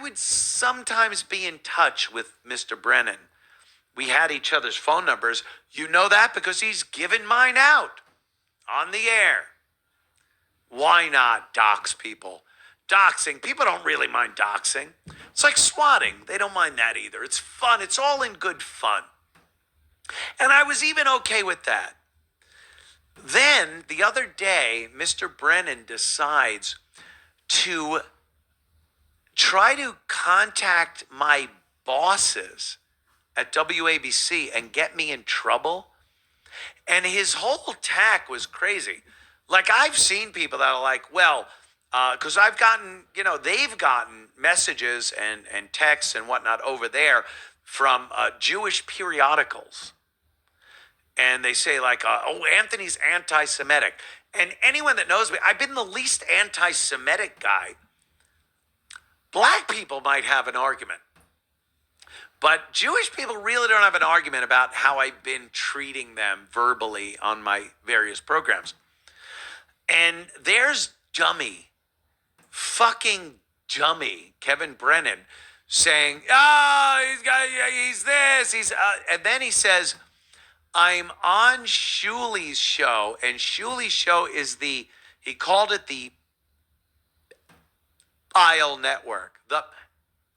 would sometimes be in touch with Mr. Brennan. We had each other's phone numbers. You know that because he's given mine out on the air. Why not dox people? Doxing, people don't really mind doxing. It's like swatting. They don't mind that either. It's fun. It's all in good fun. And I was even okay with that. Then the other day, Mr. Brennan decides to try to contact my bosses at WABC and get me in trouble. And his whole tack was crazy. Like, I've seen people that are like, well, because I've gotten, they've gotten messages and texts and whatnot over there from Jewish periodicals. And they say like, Anthony's anti-Semitic. And anyone that knows me, I've been the least anti-Semitic guy. Black people might have an argument. But Jewish people really don't have an argument about how I've been treating them verbally on my various programs. And there's fucking dummy, Kevin Brennan, saying, he's this, and then he says, I'm on Shuli's show, and Shuli's show is he called it the Aisle Network, the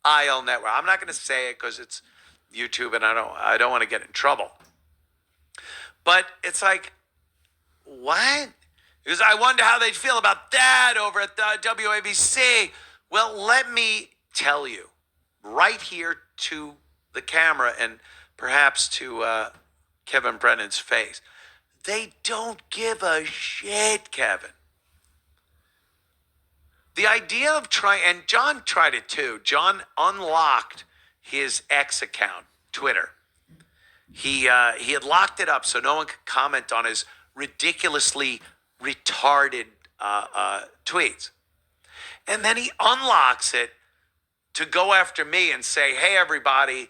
Aisle Network. I'm not going to say it because it's YouTube, and I don't want to get in trouble. But it's like, what? Because I wonder how they'd feel about that over at the WABC. Well, let me tell you, right here to the camera and perhaps to Kevin Brennan's face, they don't give a shit, Kevin. The idea of and John tried it too. John unlocked his X account, Twitter. He had locked it up so no one could comment on his ridiculously retarded tweets. And then he unlocks it to go after me and say, hey, everybody,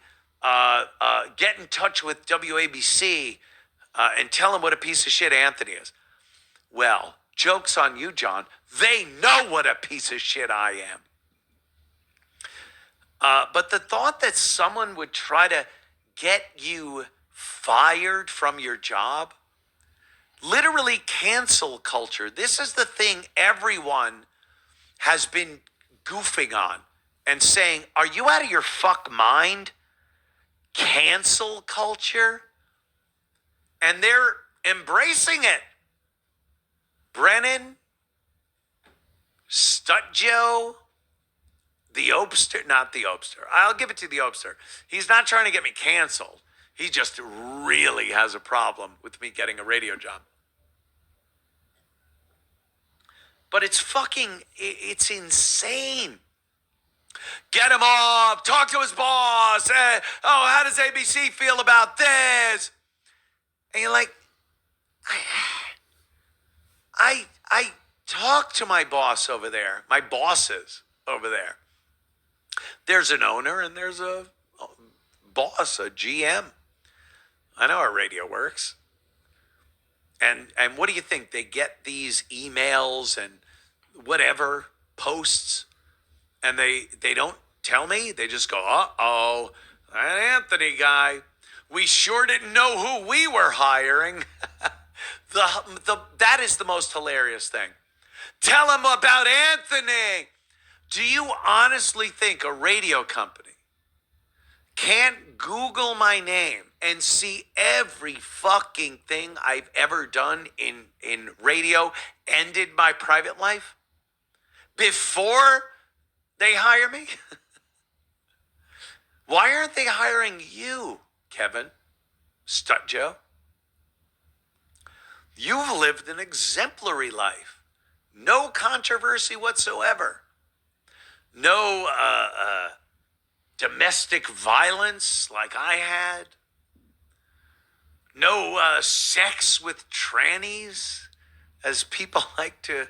get in touch with WABC and tell them what a piece of shit Anthony is. Well, joke's on you, John. They know what a piece of shit I am. But the thought that someone would try to get you fired from your job, literally cancel culture. This is the thing everyone has been goofing on and saying, are you out of your fuck mind? Cancel culture? And they're embracing it. Brennan, Stutjo, the Opster, not the Opster. I'll give it to the Opster. He's not trying to get me canceled. He just really has a problem with me getting a radio job. But it's insane. Get him off. Talk to his boss. How does ABC feel about this? And you're like, I talked to my boss over there, my bosses over there. There's an owner and there's a boss, a GM. I know how radio works. And what do you think? They get these emails and whatever, posts, and they don't tell me. They just go, uh-oh, that Anthony guy. We sure didn't know who we were hiring. That is the most hilarious thing. Tell him about Anthony. Do you honestly think a radio company can't Google my name and see every fucking thing I've ever done in radio ended my private life before they hire me? Why aren't they hiring you, Kevin Stutjo? You've lived an exemplary life. No controversy whatsoever. No domestic violence like I had. No sex with trannies, as people like to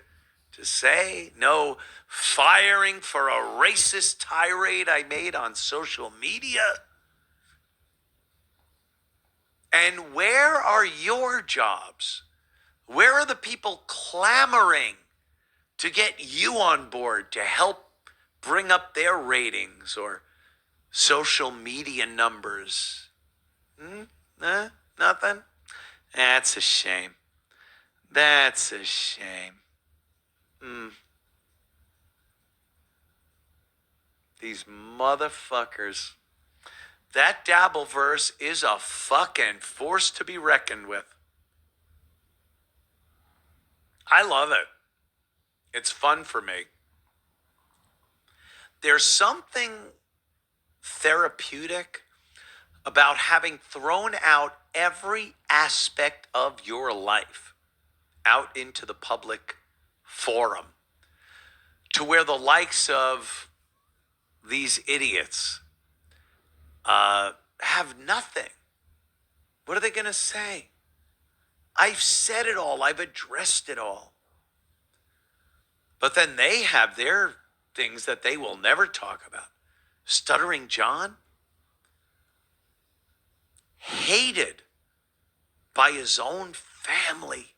say. No firing for a racist tirade I made on social media. And where are your jobs? Where are the people clamoring to get you on board to help bring up their ratings or social media numbers. Nothing? That's a shame. That's a shame. These motherfuckers. That Dabbleverse is a fucking force to be reckoned with. I love it. It's fun for me. There's something therapeutic about having thrown out every aspect of your life out into the public forum to where the likes of these idiots have nothing. What are they going to say? I've said it all. I've addressed it all. But then they have their things that they will never talk about. Stuttering John, hated by his own family.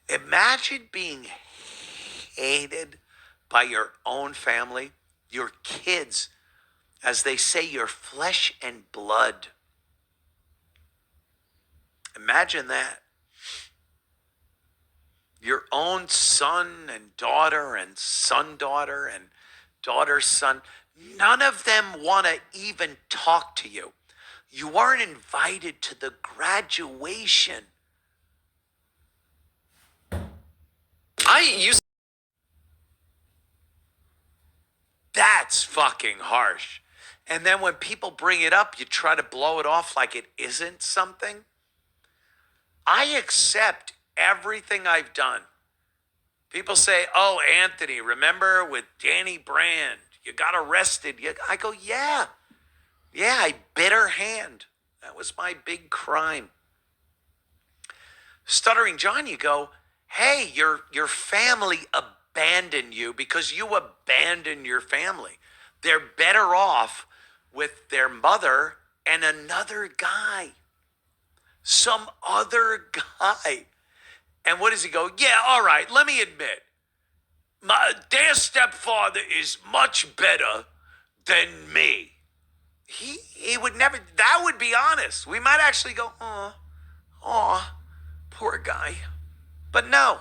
Imagine being hated by your own family, your kids, as they say, your flesh and blood. Imagine that. Your own son and daughter and son-daughter and daughter's son, none of them want to even talk to you. You weren't invited to the graduation. That's fucking harsh. And then when people bring it up, you try to blow it off like it isn't something. I accept everything I've done. People say, oh, Anthony, remember with Danny Brand, you got arrested. I go, yeah, I bit her hand. That was my big crime. Stuttering John, you go, hey, your family abandoned you because you abandoned your family. They're better off with their mother and another guy. Some other guy. And what does he go? Yeah, all right, let me admit, their stepfather is much better than me. He would never, that would be honest. We might actually go, aw, poor guy. But no,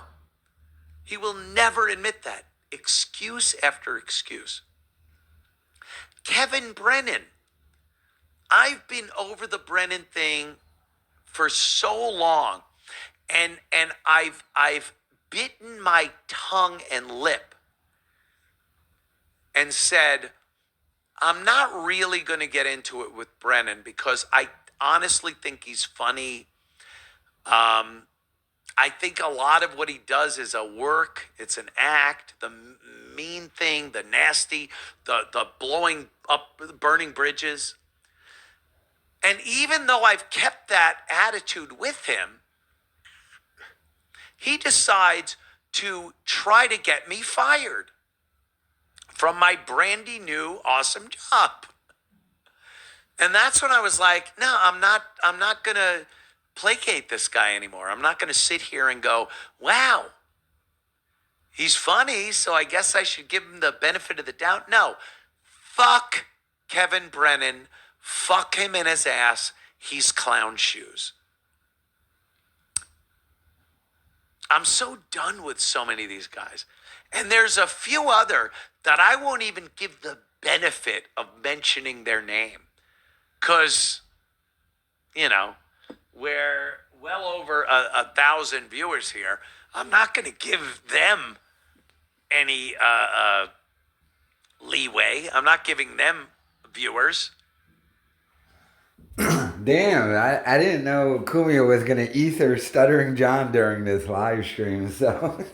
he will never admit that. Excuse after excuse. Kevin Brennan. I've been over the Brennan thing for so long, and I've bitten my tongue and lip and said, I'm not really going to get into it with Brennan because I honestly think he's funny. I think a lot of what he does is a work. It's an act. The mean thing, the nasty, the blowing up, burning bridges. And even though I've kept that attitude with him, he decides to try to get me fired from my brandy new awesome job. And that's when I was like, no, I'm not going to placate this guy anymore. I'm not going to sit here and go, wow, he's funny, so I guess I should give him the benefit of the doubt. No, fuck Kevin Brennan. Fuck him in his ass. He's clown shoes. I'm so done with so many of these guys. And there's a few other that I won't even give the benefit of mentioning their name. Because, we're well over 1,000 viewers here. I'm not going to give them any leeway. I'm not giving them viewers. Damn, I didn't know Cumia was going to ether Stuttering John during this live stream, so...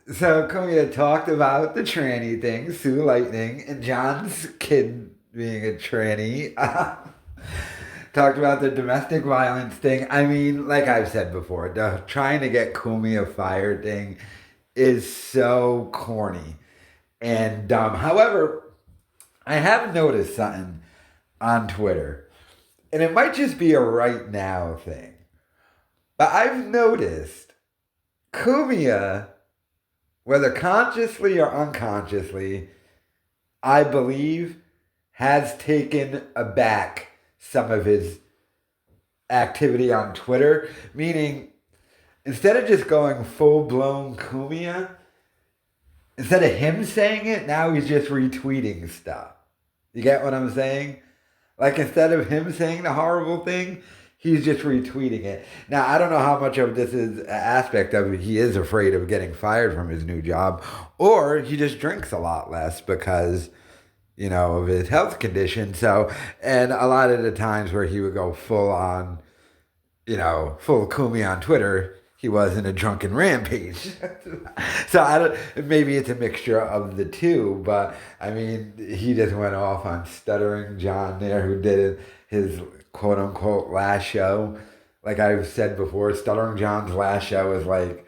So Cumia talked about the tranny thing, Sue Lightning, and John's kid being a tranny. Talked about the domestic violence thing. I mean, like I've said before, the trying to get Cumia fired thing is so corny and dumb. However, I have noticed something on Twitter, and it might just be a right now thing, but I've noticed Cumia whether consciously or unconsciously, I believe, has taken aback some of his activity on Twitter. Meaning, instead of just going full blown Cumia, instead of him saying it, now he's just retweeting stuff. You get what I'm saying? Like, instead of him saying the horrible thing, he's just retweeting it. Now, I don't know how much of this is an aspect of it. He is afraid of getting fired from his new job, or he just drinks a lot less because, of his health condition. So, and a lot of the times where he would go full on, full Kumi on Twitter, he was in a drunken rampage. So I don't. Maybe it's a mixture of the two, but I mean, he just went off on Stuttering John there, who did his quote unquote last show. Like I've said before, Stuttering John's last show is like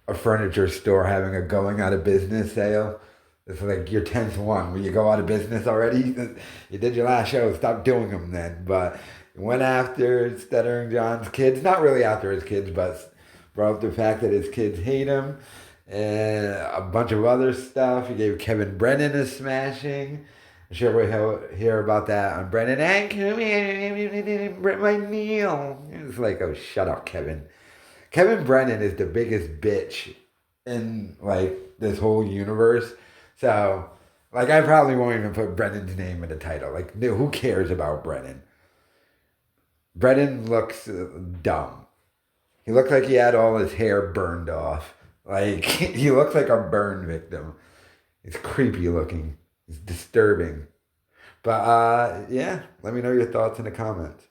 a furniture store having a going out of business sale. It's like your 10th one. Will you go out of business already? You did your last show. Stop doing them then. But went after Stuttering John's kids. Not really after his kids, but brought up the fact that his kids hate him. And a bunch of other stuff. He gave Kevin Brennan a smashing. I'm sure we'll hear about that on Brennan. And my meal. It's like, oh, shut up, Kevin. Kevin Brennan is the biggest bitch in like this whole universe. So, like, I probably won't even put Brennan's name in the title. Like, who cares about Brennan? Brennan looks dumb. He looked like he had all his hair burned off. Like, he looks like a burn victim. It's creepy looking. It's disturbing. But, yeah, let me know your thoughts in the comments.